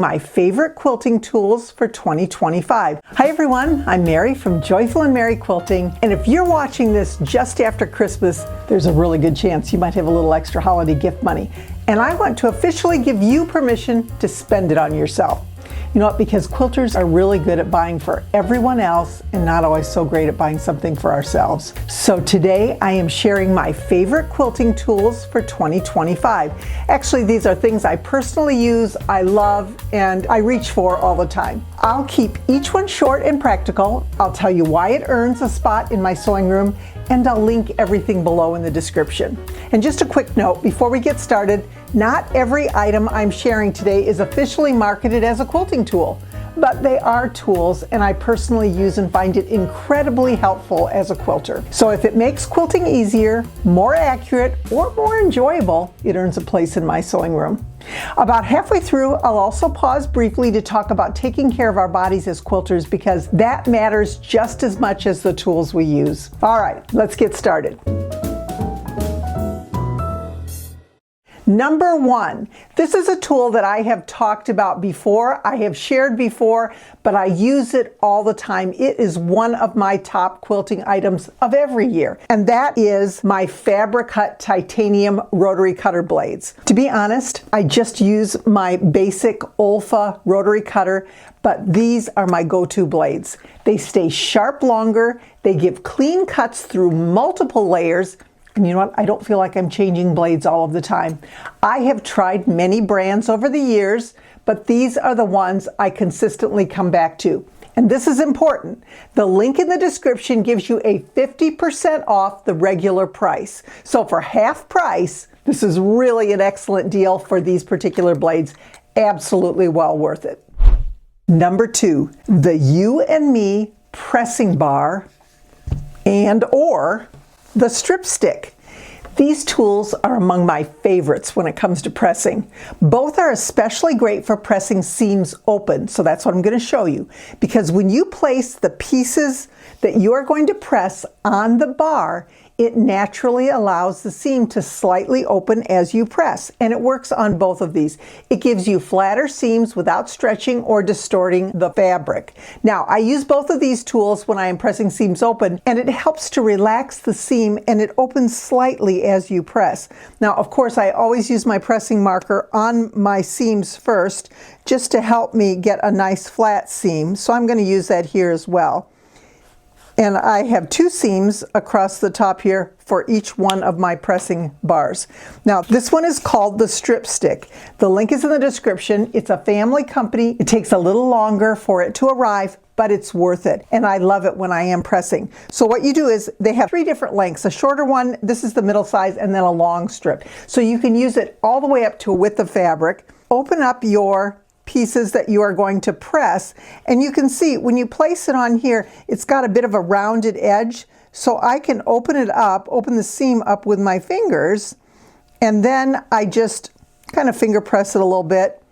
My favorite quilting tools for 2025. Hi everyone, I'm Mary from Joyful and Mary Quilting, and if you're watching this just after Christmas, there's a really good chance you might have a little extra holiday gift money, and I want to officially give you permission to spend it on yourself. You know what, because quilters are really good at buying for everyone else and not always so great at buying something for ourselves. So today I am sharing my favorite quilting tools for 2025. Actually, these are things I personally use, I love, and I reach for all the time. I'll keep each one short and practical. I'll tell you why it earns a spot in my sewing room, and I'll link everything below in the description. And just a quick note before we get started, not every item I'm sharing today is officially marketed as a quilting tool, but they are tools and I personally use and find it incredibly helpful as a quilter. So if it makes quilting easier, more accurate, or more enjoyable, it earns a place in my sewing room. About halfway through, I'll also pause briefly to talk about taking care of our bodies as quilters because that matters just as much as the tools we use. All right, let's get started. Number one, this is a tool that I have talked about before, I have shared before, but I use it all the time. It is one of my top quilting items of every year, and that is my Fabric Cut titanium rotary cutter blades. To be honest, I just use my basic Olfa rotary cutter, but these are my go-to blades. They stay sharp longer, they give clean cuts through multiple layers. And you know what? I don't feel like I'm changing blades all of the time. I have tried many brands over the years, but these are the ones I consistently come back to. And this is important. The link in the description gives you a 50% off the regular price. So for half price, this is really an excellent deal for these particular blades. Absolutely well worth it. Number two, the You and Me pressing bar and/or the strip stick. These tools are among my favorites when it comes to pressing. Both are especially great for pressing seams open, so that's what I'm going to show you. Because when you place the pieces that you are going to press on the bar, it naturally allows the seam to slightly open as you press, and it works on both of these. It gives you flatter seams without stretching or distorting the fabric. Now, I use both of these tools when I am pressing seams open, and it helps to relax the seam and it opens slightly as you press. Now, of course, I always use my pressing marker on my seams first, just to help me get a nice flat seam, so I'm going to use that here as well. And I have two seams across the top here for each one of my pressing bars. Now, this one is called the strip stick. The link is in the description. It's a family company. It takes a little longer for it to arrive, but it's worth it. And I love it when I am pressing. So what you do is they have three different lengths. A shorter one, this is the middle size, and then a long strip. So you can use it all the way up to a width of fabric. Open up your pieces that you are going to press, and you can see when you place it on here, it's got a bit of a rounded edge, so I can open it up, open the seam up with my fingers, and then I just kind of finger press it a little bit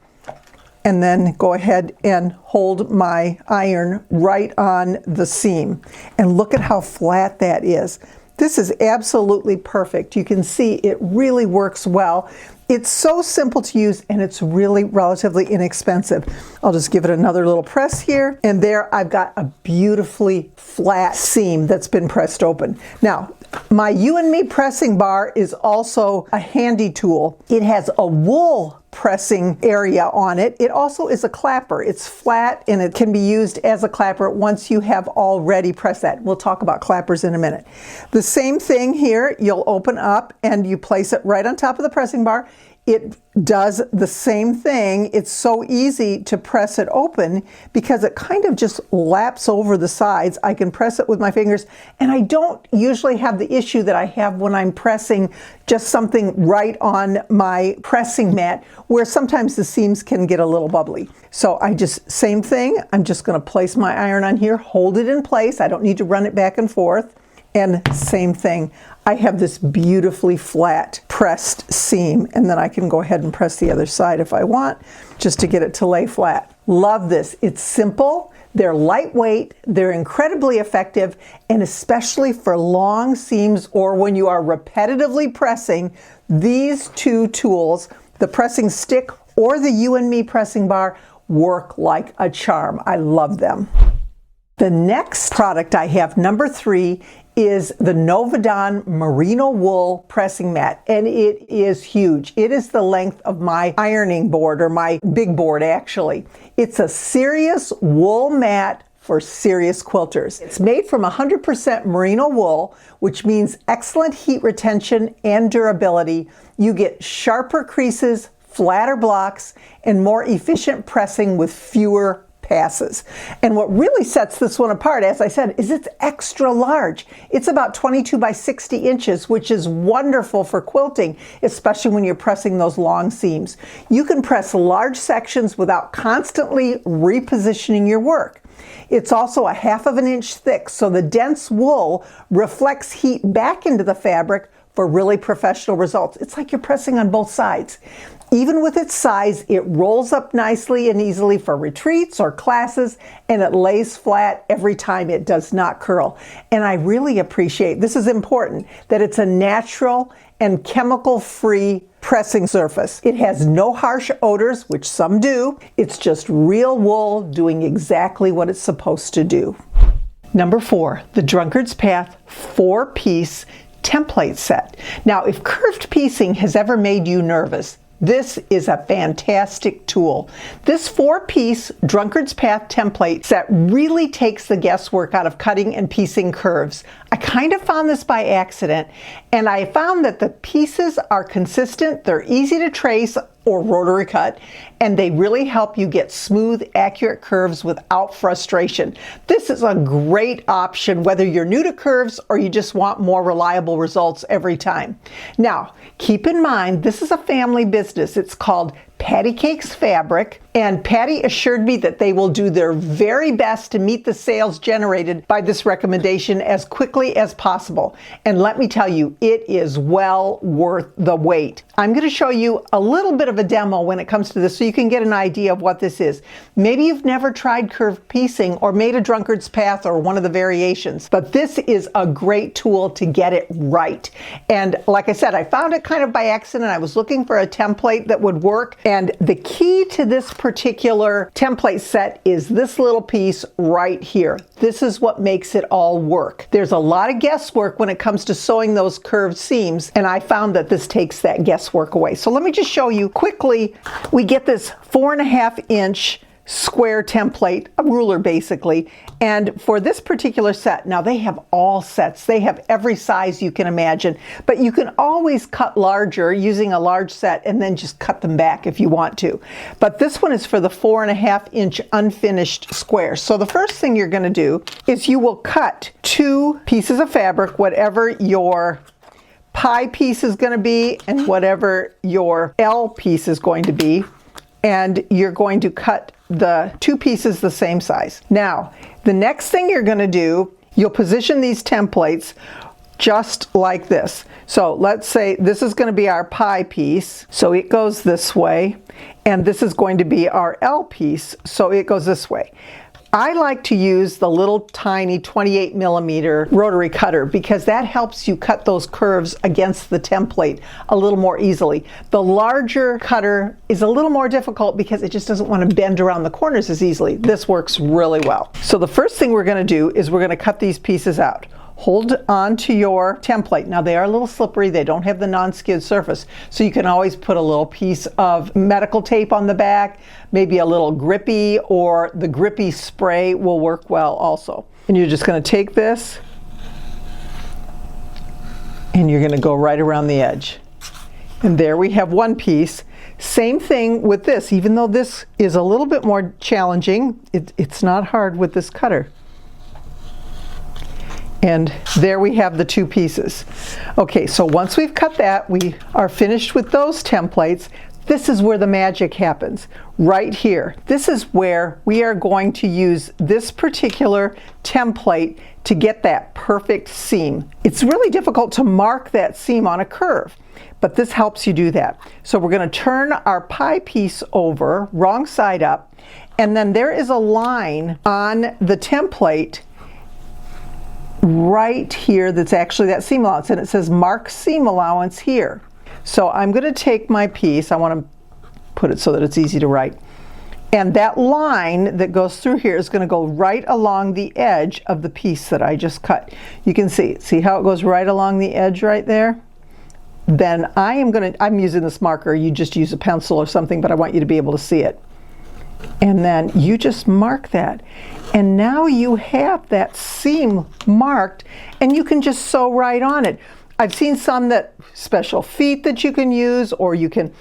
and then go ahead and hold my iron right on the seam, and look at how flat that is. This is absolutely perfect. You can see it really works well. It's so simple to use and it's really relatively inexpensive. I'll just give it another little press here, and there I've got a beautifully flat seam that's been pressed open. Now, my You and Me pressing bar is also a handy tool. It has a wool pressing area on it. It also is a clapper. It's flat and it can be used as a clapper once you have already pressed that. We'll talk about clappers in a minute. The same thing here, you'll open up and you place it right on top of the pressing bar. It does the same thing. It's so easy to press it open because it kind of just laps over the sides. I can press it with my fingers, and I don't usually have the issue that I have when I'm pressing just something right on my pressing mat, where sometimes the seams can get a little bubbly. So same thing, I'm just going to place my iron on here, hold it in place. I don't need to run it back and forth. And same thing, I have this beautifully flat pressed seam, and then I can go ahead and press the other side if I want, just to get it to lay flat. Love this. It's simple, they're lightweight, they're incredibly effective, and especially for long seams or when you are repetitively pressing, these two tools, the pressing stick or the You and Me pressing bar, work like a charm. I love them. The next product I have, number 3, is the NOVODON merino wool pressing mat, and it is huge. It is the length of my ironing board, or my big board actually. It's a serious wool mat for serious quilters. It's made from 100% merino wool, which means excellent heat retention and durability. You get sharper creases, flatter blocks, and more efficient pressing with fewer passes. And what really sets this one apart, as I said, is it's extra large. It's about 22 by 60 inches, which is wonderful for quilting, especially when you're pressing those long seams. You can press large sections without constantly repositioning your work. It's also a 1/2 inch thick, so the dense wool reflects heat back into the fabric for really professional results. It's like you're pressing on both sides. Even with its size, it rolls up nicely and easily for retreats or classes, and it lays flat every time. It does not curl. And I really appreciate, this is important, that it's a natural and chemical-free pressing surface. It has no harsh odors, which some do. It's just real wool doing exactly what it's supposed to do. Number 4, the Drunkard's Path 4-piece template set. Now, if curved piecing has ever made you nervous, this is a fantastic tool. This 4-piece Drunkard's Path template set really takes the guesswork out of cutting and piecing curves. I kind of found this by accident, and I found that the pieces are consistent, they're easy to trace or rotary cut, and they really help you get smooth, accurate curves without frustration. This is a great option whether you're new to curves or you just want more reliable results every time. Now, keep in mind, this is a family business. It's called Patty Cakes Fabric, and Patty assured me that they will do their very best to meet the sales generated by this recommendation as quickly as possible. And let me tell you, it is well worth the wait. I'm going to show you a little bit of a demo when it comes to this so you can get an idea of what this is. Maybe you've never tried curved piecing or made a Drunkard's Path or one of the variations, but this is a great tool to get it right. And like I said, I found it kind of by accident. I was looking for a template that would work. And the key to this particular template set is this little piece right here. This is what makes it all work. There's a lot of guesswork when it comes to sewing those curved seams, and I found that this takes that guesswork away. So let me just show you quickly. We get this 4.5 inch square template, a ruler basically, and for this particular set, now they have all sets, they have every size you can imagine, but you can always cut larger using a large set and then just cut them back if you want to. But this one is for the 4.5 inch unfinished square. So the first thing you're going to do is you will cut 2 pieces of fabric, whatever your pie piece is going to be and whatever your L piece is going to be, and you're going to cut the 2 pieces the same size. Now, the next thing you're going to do, you'll position these templates just like this. So let's say this is going to be our pie piece, so it goes this way, and this is going to be our L piece, so it goes this way. I like to use the little tiny 28mm rotary cutter because that helps you cut those curves against the template a little more easily. The larger cutter is a little more difficult because it just doesn't want to bend around the corners as easily. This works really well. So the first thing we're going to do is we're going to cut these pieces out. Hold on to your template. Now they are a little slippery, they don't have the non-skid surface, so you can always put a little piece of medical tape on the back, maybe a little grippy, or the grippy spray will work well also. And you're just going to take this and you're going to go right around the edge. And there we have one piece. Same thing with this, even though this is a little bit more challenging, it's not hard with this cutter. And there we have the 2 pieces. Okay, so once we've cut that, we are finished with those templates. This is where the magic happens, right here. This is where we are going to use this particular template to get that perfect seam. It's really difficult to mark that seam on a curve, but this helps you do that. So we're going to turn our pie piece over, wrong side up, and then there is a line on the template right here that's actually that seam allowance, and it says mark seam allowance here. So I'm going to take my piece, I want to put it so that it's easy to write, And that line that goes through here is going to go right along the edge of the piece that I just cut. You can see how it goes right along the edge right there? Then I'm using this marker. You just use a pencil or something, but I want you to be able to see it. And then you just mark that. And now you have that seam marked, and you can just sew right on it. I've seen some that special feet that you can use, or you can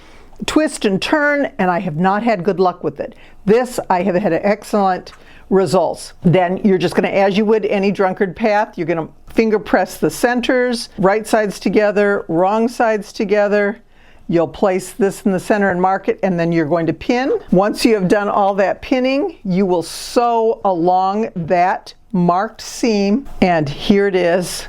twist and turn, and I have not had good luck with it. This, I have had excellent results. Then you're just going to, as you would any drunkard path, you're going to finger press the centers, right sides together, wrong sides together. You'll place this in the center and mark it, and then you're going to pin. Once you have done all that pinning, you will sew along that marked seam, and here it is,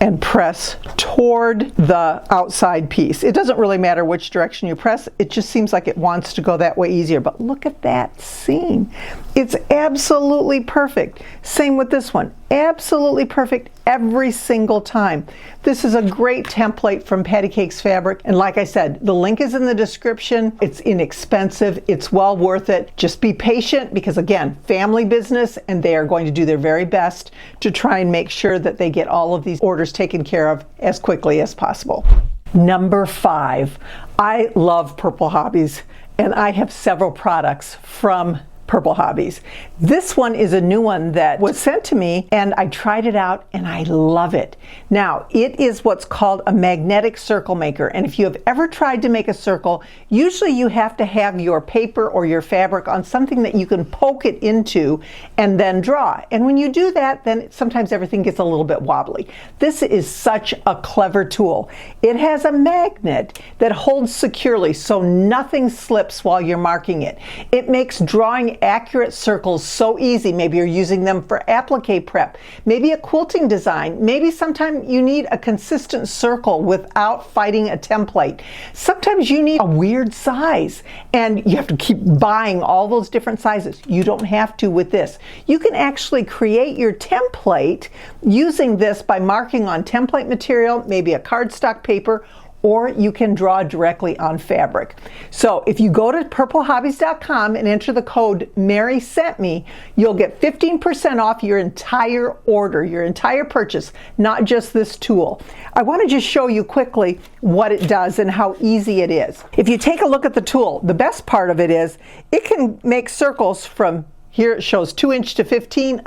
and press toward the outside piece. It doesn't really matter which direction you press, it just seems like it wants to go that way easier. But look at that seam. It's absolutely perfect. Same with this one. Absolutely perfect every single time. This is a great template from Patty Cakes Fabric, and like I said, the link is in the description. It's inexpensive, it's well worth it. Just be patient, because again, family business, and they are going to do their very best to try and make sure that they get all of these orders taken care of as quickly as possible. Number 5, I love Purple Hobbies, and I have several products from Purple Hobbies. This one is a new one that was sent to me, and I tried it out and I love it. Now, it is what's called a magnetic circle maker, and if you have ever tried to make a circle, usually you have to have your paper or your fabric on something that you can poke it into and then draw. And when you do that, then sometimes everything gets a little bit wobbly. This is such a clever tool. It has a magnet that holds securely so nothing slips while you're marking it. It makes drawing accurate circles so easy. Maybe you're using them for applique prep, maybe a quilting design, maybe sometimes you need a consistent circle without fighting a template. Sometimes you need a weird size and you have to keep buying all those different sizes. You don't have to with this. You can actually create your template using this by marking on template material, maybe a cardstock paper, or you can draw directly on fabric. So if you go to purplehobbies.com and enter the code Mary Sent Me, you'll get 15% off your entire order, your entire purchase, not just this tool. I want to just show you quickly what it does and how easy it is. If you take a look at the tool, the best part of it is it can make circles from, here it shows 2 inch to 15.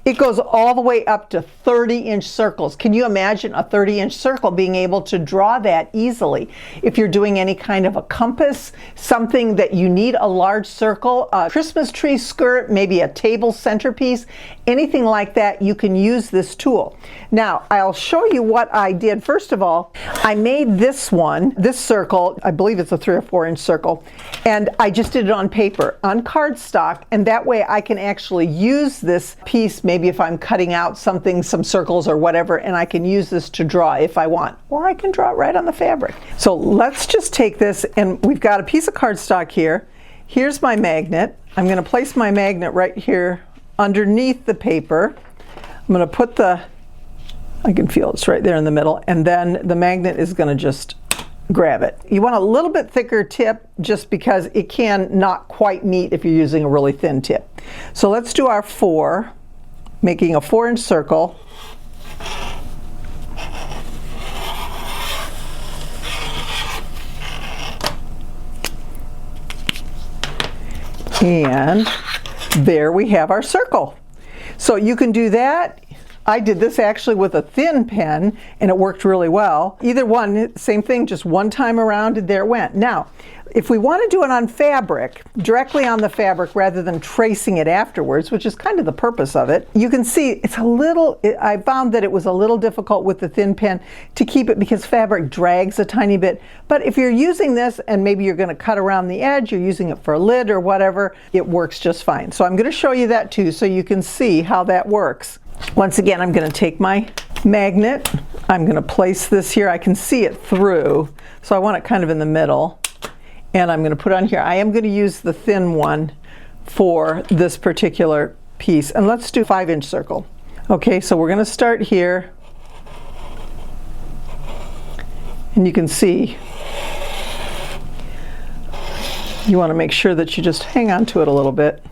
It goes all the way up to 30-inch circles. Can you imagine a 30-inch circle being able to draw that easily? If you're doing any kind of a compass, something that you need a large circle, a Christmas tree skirt, maybe a table centerpiece, anything like that, you can use this tool. Now, I'll show you what I did. First of all, I made this one, this circle, I believe it's a 3 or 4 inch circle, and I just did it on paper, on cardstock, and that way I can actually use this piece, maybe if I'm cutting out something, some circles or whatever, and I can use this to draw if I want, or I can draw it right on the fabric. So let's just take this, and we've got a piece of cardstock here. Here's my magnet. I'm going to place my magnet right here underneath the paper. I'm going to put I can feel it's right there in the middle, and then the magnet is going to just grab it. You want a little bit thicker tip just because it can not quite meet if you're using a really thin tip. So let's do our 4, making a 4-inch circle. And there we have our circle. So you can do that. I did this actually with a thin pen and it worked really well. Either one, same thing, just one time around and there it went. Now, if we want to do it on fabric, directly on the fabric rather than tracing it afterwards, which is kind of the purpose of it, you can see it's a little, I found that it was a little difficult with the thin pen to keep it because fabric drags a tiny bit. But if you're using this and maybe you're going to cut around the edge, you're using it for a lid or whatever, it works just fine. So I'm going to show you that too so you can see how that works. Once again, I'm going to take my magnet, I'm going to place this here, I can see it through, so I want it kind of in the middle, and I'm going to put it on here. I am going to use the thin one for this particular piece, and let's do 5-inch circle. Okay, so we're going to start here, and you can see You want to make sure that you just hang on to it a little bit.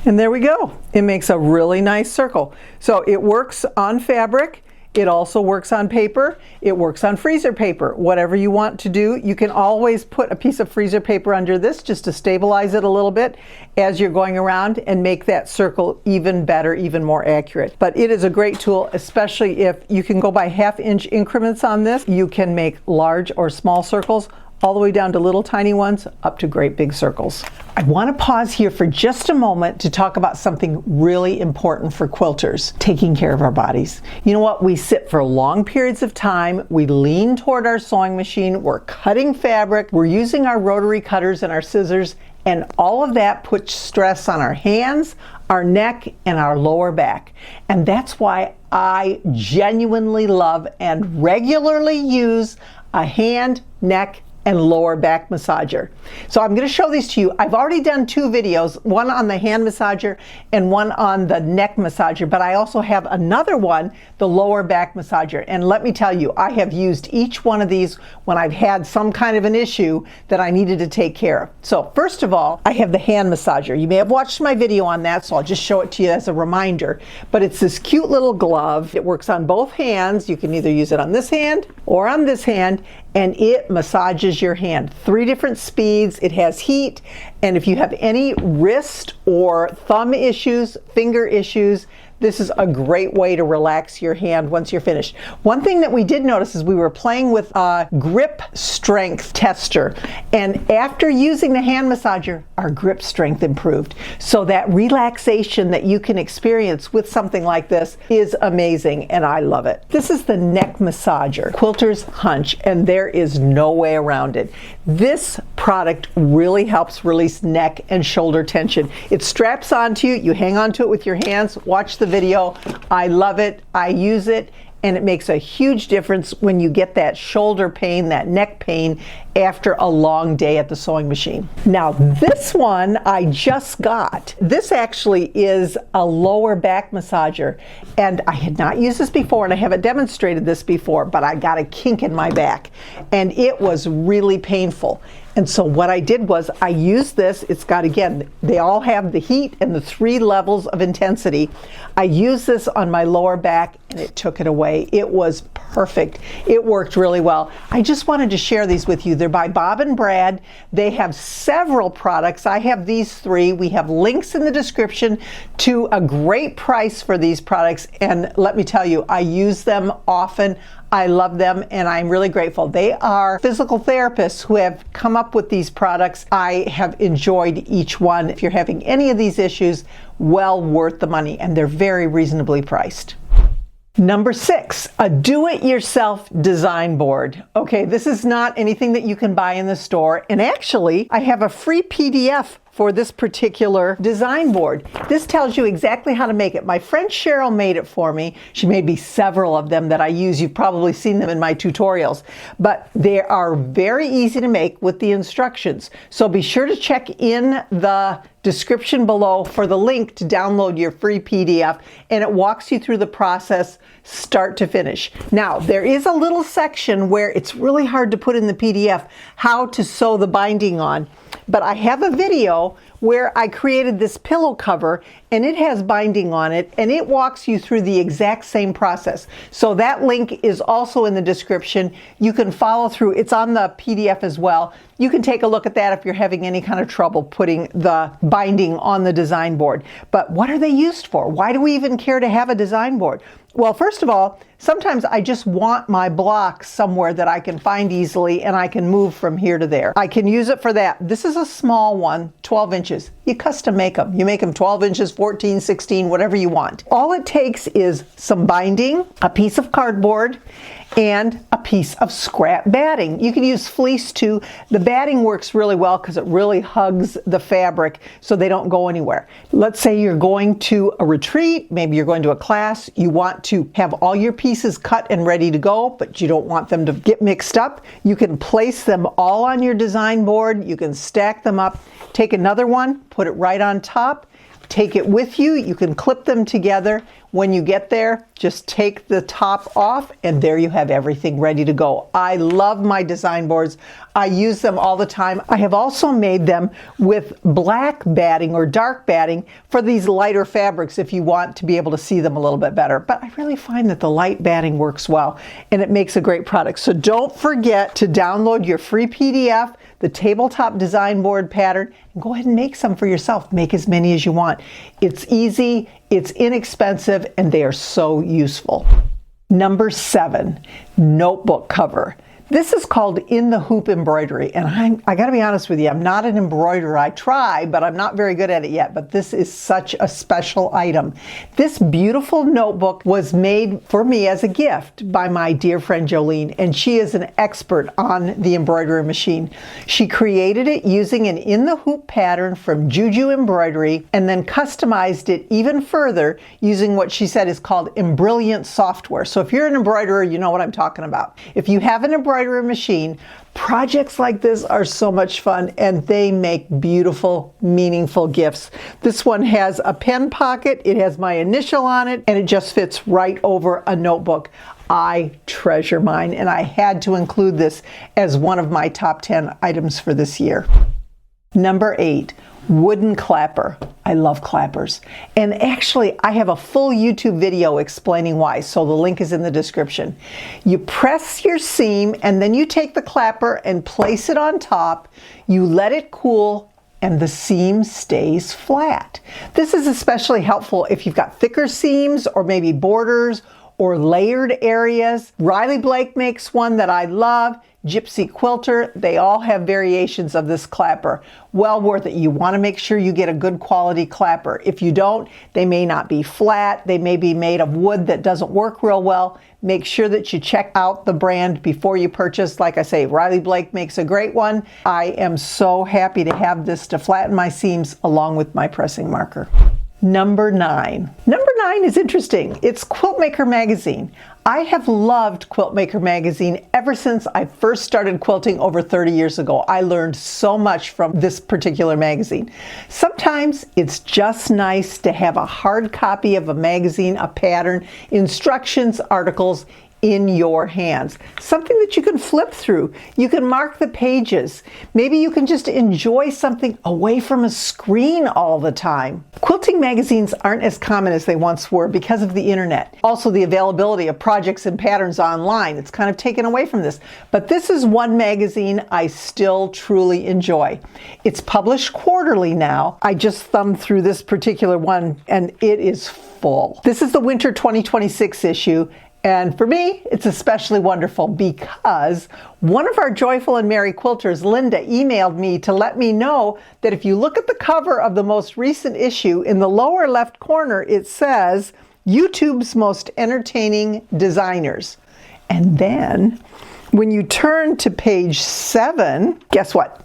And there we go. It makes a really nice circle. So it works on fabric. It also works on paper. It works on freezer paper. Whatever you want to do, you can always put a piece of freezer paper under this just to stabilize it a little bit as you're going around and make that circle even better, even more accurate. But it is a great tool, especially if you can go by 1/2 inch increments on this. You can make large or small circles, all the way down to little tiny ones, up to great big circles. I want to pause here for just a moment to talk about something really important for quilters: taking care of our bodies. You know what? We sit for long periods of time, we lean toward our sewing machine, we're cutting fabric, we're using our rotary cutters and our scissors, and all of that puts stress on our hands, our neck, and our lower back. And that's why I genuinely love and regularly use a hand, neck, and lower back massager. So I'm going to show these to you. I've already done 2 videos, one on the hand massager and one on the neck massager, but I also have another one, the lower back massager. And let me tell you, I have used each one of these when I've had some kind of an issue that I needed to take care of. So first of all, I have the hand massager. You may have watched my video on that, so I'll just show it to you as a reminder. But it's this cute little glove. It works on both hands. You can either use it on this hand or on this hand, and it massages your hand. 3 different speeds. It has heat, and if you have any wrist or thumb issues, finger issues, this is a great way to relax your hand once you're finished. One thing that we did notice is we were playing with a grip strength tester, and after using the hand massager, our grip strength improved. So that relaxation that you can experience with something like this is amazing, and I love it. This is the neck massager, Quilter's Hunch, and there is no way around it. This product really helps release neck and shoulder tension. It straps onto you, you hang onto it with your hands, watch the video. I love it, I use it, and it makes a huge difference when you get that shoulder pain, that neck pain after a long day at the sewing machine. Now this one I just got. This actually is a lower back massager, and I had not used this before, and I haven't demonstrated this before, but I got a kink in my back and it was really painful. And so what I did was I used this. It's got, again, they all have the heat and the 3 levels of intensity. I used this on my lower back and it took it away. It was perfect. It worked really well. I just wanted to share these with you. They're by Bob and Brad. They have several products. I have these 3. We have links in the description to a great price for these products. And let me tell you, I use them often. I love them, and I'm really grateful. They are physical therapists who have come up with these products. I have enjoyed each one. If you're having any of these issues, well worth the money, and they're very reasonably priced. Number 6, a do-it-yourself design board. Okay, this is not anything that you can buy in the store, and actually, I have a free PDF for this particular design board. This tells you exactly how to make it. My friend Cheryl made it for me. She made me several of them that I use. You've probably seen them in my tutorials, but they are very easy to make with the instructions. So be sure to check in the description below for the link to download your free PDF, and it walks you through the process start to finish. Now, there is a little section where it's really hard to put in the PDF how to sew the binding on, but I have a video where I created this pillow cover and it has binding on it, and it walks you through the exact same process. So that link is also in the description. You can follow through. It's on the PDF as well. You can take a look at that if you're having any kind of trouble putting the binding on the design board. But what are they used for? Why do we even care to have a design board? Well, first of all, sometimes I just want my blocks somewhere that I can find easily and I can move from here to there. I can use it for that. This is a small one, 12 inches. You custom make them. You make them 12 inches, 14, 16, whatever you want. All it takes is some binding, a piece of cardboard, and a piece of scrap batting. You can use fleece too. The batting works really well because it really hugs the fabric so they don't go anywhere. Let's say you're going to a retreat, maybe you're going to a class, you want to have all your pieces cut and ready to go, but you don't want them to get mixed up. You can place them all on your design board, you can stack them up, take another one, put it right on top, take it with you, you can clip them together. When you get there, just take the top off and there you have everything ready to go. I love my design boards. I use them all the time. I have also made them with black batting or dark batting for these lighter fabrics if you want to be able to see them a little bit better. But I really find that the light batting works well and it makes a great product. So don't forget to download your free PDF, the tabletop design board pattern, and go ahead and make some for yourself. Make as many as you want. It's easy, it's inexpensive, and they are so useful. Number 7, notebook cover. This is called In the Hoop embroidery, and I gotta be honest with you, I'm not an embroiderer. I try, but I'm not very good at it yet, but this is such a special item. This beautiful notebook was made for me as a gift by my dear friend Jolene, and she is an expert on the embroidery machine. She created it using an In the Hoop pattern from Juju Embroidery, and then customized it even further using what she said is called Embrilliant software. So if you're an embroiderer, you know what I'm talking about. If you have an embroidery machine, projects like this are so much fun and they make beautiful, meaningful gifts. This one has a pen pocket, it has my initial on it, and it just fits right over a notebook. I treasure mine and I had to include this as one of my top 10 items for this year. Number 8, wooden clapper. I love clappers. And actually, I have a full YouTube video explaining why, so the link is in the description. You press your seam and then you take the clapper and place it on top. You let it cool and the seam stays flat. This is especially helpful if you've got thicker seams or maybe borders or layered areas. Riley Blake makes one that I love. Gypsy Quilter, they all have variations of this clapper. Well worth it. You want to make sure you get a good quality clapper. If you don't, they may not be flat. They may be made of wood that doesn't work real well. Make sure that you check out the brand before you purchase. Like I say, Riley Blake makes a great one. I am so happy to have this to flatten my seams along with my pressing marker. Number 9. Number 9 is interesting. It's Quiltmaker Magazine. I have loved Quiltmaker Magazine ever since I first started quilting over 30 years ago. I learned so much from this particular magazine. Sometimes it's just nice to have a hard copy of a magazine, a pattern, instructions, articles in your hands. Something that you can flip through. You can mark the pages. Maybe you can just enjoy something away from a screen all the time. Quilting magazines aren't as common as they once were because of the internet. Also the availability of projects and patterns online. It's kind of taken away from this. But this is one magazine I still truly enjoy. It's published quarterly now. I just thumbed through this particular one and it is full. This is the Winter 2026 issue. And for me, it's especially wonderful because one of our Joyful and Merry Quilters, Linda, emailed me to let me know that if you look at the cover of the most recent issue, in the lower left corner, it says, YouTube's most entertaining designers. And then when you turn to page 7, guess what?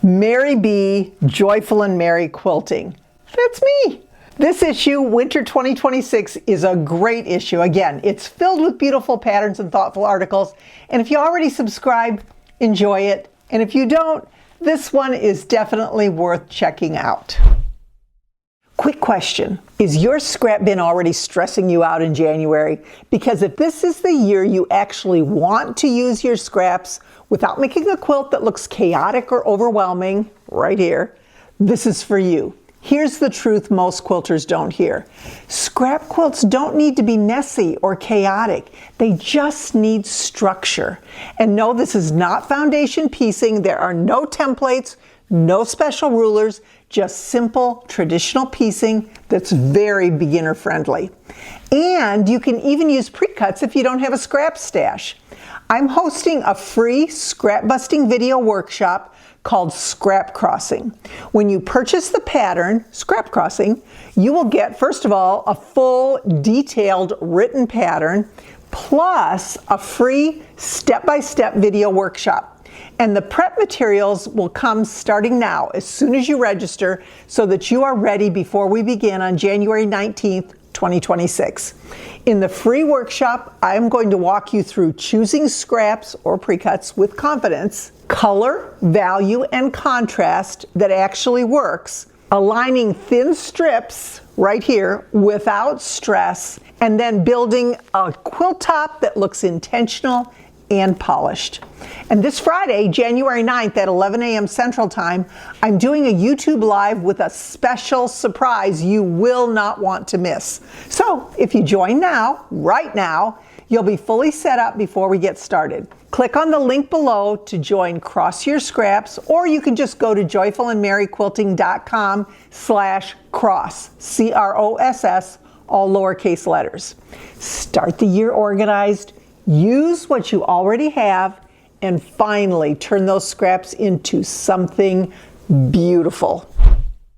Mary B, Joyful and Merry Quilting. That's me. This issue, Winter 2026, is a great issue. Again, it's filled with beautiful patterns and thoughtful articles. And if you already subscribe, enjoy it. And if you don't, this one is definitely worth checking out. Quick question. Is your scrap bin already stressing you out in January? Because if this is the year you actually want to use your scraps without making a quilt that looks chaotic or overwhelming, right here, this is for you. Here's the truth most quilters don't hear. Scrap quilts don't need to be messy or chaotic. They just need structure. And no, this is not foundation piecing. There are no templates, no special rulers, just simple traditional piecing that's very beginner friendly. And you can even use pre-cuts if you don't have a scrap stash. I'm hosting a free scrap busting video workshop called Scrap Crossing. When you purchase the pattern, Scrap Crossing, you will get, first of all, a full detailed written pattern, plus a free step-by-step video workshop. And the prep materials will come starting now, as soon as you register, so that you are ready before we begin on January 19th, 2026. In the free workshop, I am going to walk you through choosing scraps or pre-cuts with confidence, color, value, and contrast that actually works, aligning thin strips right here without stress, and then building a quilt top that looks intentional and polished. And this Friday, January 9th at 11 a.m. Central Time, I'm doing a YouTube Live with a special surprise you will not want to miss. So if you join now, right now, you'll be fully set up before we get started. Click on the link below to join Cross Your Scraps, or you can just go to joyfulandmerryquilting.com/cross, C-R-O-S-S, all lowercase letters. Start the year organized, use what you already have, and finally turn those scraps into something beautiful.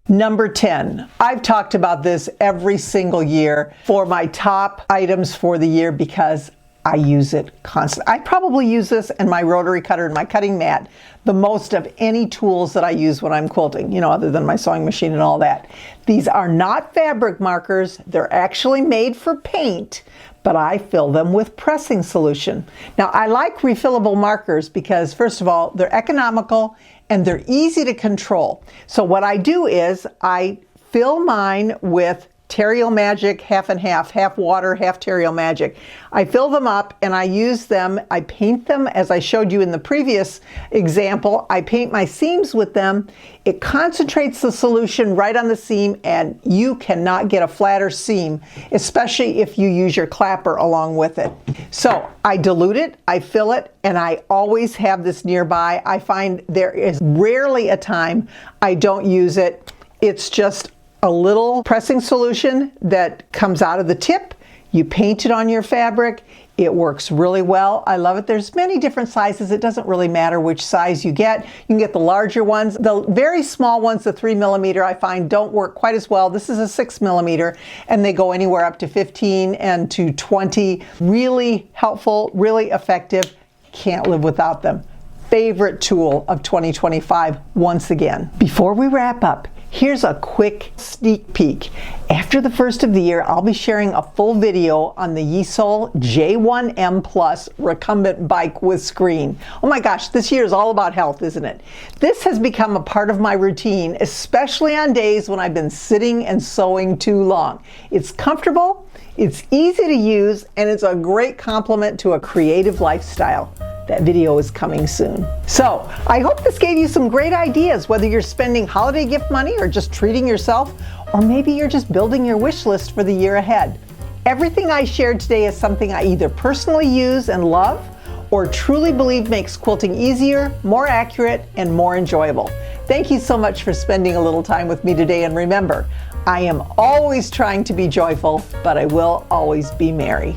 Number 10. I've talked about this every single year for my top items for the year because I use it constantly. I probably use this and my rotary cutter and my cutting mat the most of any tools that I use when I'm quilting, you know, other than my sewing machine and all that. These are not fabric markers. They're actually made for paint, but I fill them with pressing solution. Now, I like refillable markers because, first of all, they're economical and they're easy to control. So what I do is I fill mine with Terreal Magic half and half, half water, half Terreal Magic. I fill them up and I use them, I paint them as I showed you in the previous example. I paint my seams with them. It concentrates the solution right on the seam and you cannot get a flatter seam, especially if you use your clapper along with it. So I dilute it, I fill it, and I always have this nearby. I find there is rarely a time I don't use it. It's just a little pressing solution that comes out of the tip. You paint it on your fabric. It works really well. I love it. There's many different sizes. It doesn't really matter which size you get. You can get the larger ones. The very small ones, the 3mm, I find don't work quite as well. This is a 6mm, and they go anywhere up to 15 and to 20. Really helpful, really effective. Can't live without them. Favorite tool of 2025 once again. Before we wrap up, here's a quick sneak peek. After the first of the year, I'll be sharing a full video on the Yeasol J1M Plus recumbent bike with screen. Oh my gosh, this year is all about health, isn't it? This has become a part of my routine, especially on days when I've been sitting and sewing too long. It's comfortable, it's easy to use, and it's a great complement to a creative lifestyle. That video is coming soon. So I hope this gave you some great ideas, whether you're spending holiday gift money or just treating yourself, or maybe you're just building your wish list for the year ahead. Everything I shared today is something I either personally use and love, or truly believe makes quilting easier, more accurate, and more enjoyable. Thank you so much for spending a little time with me today, and remember, I am always trying to be joyful, but I will always be merry.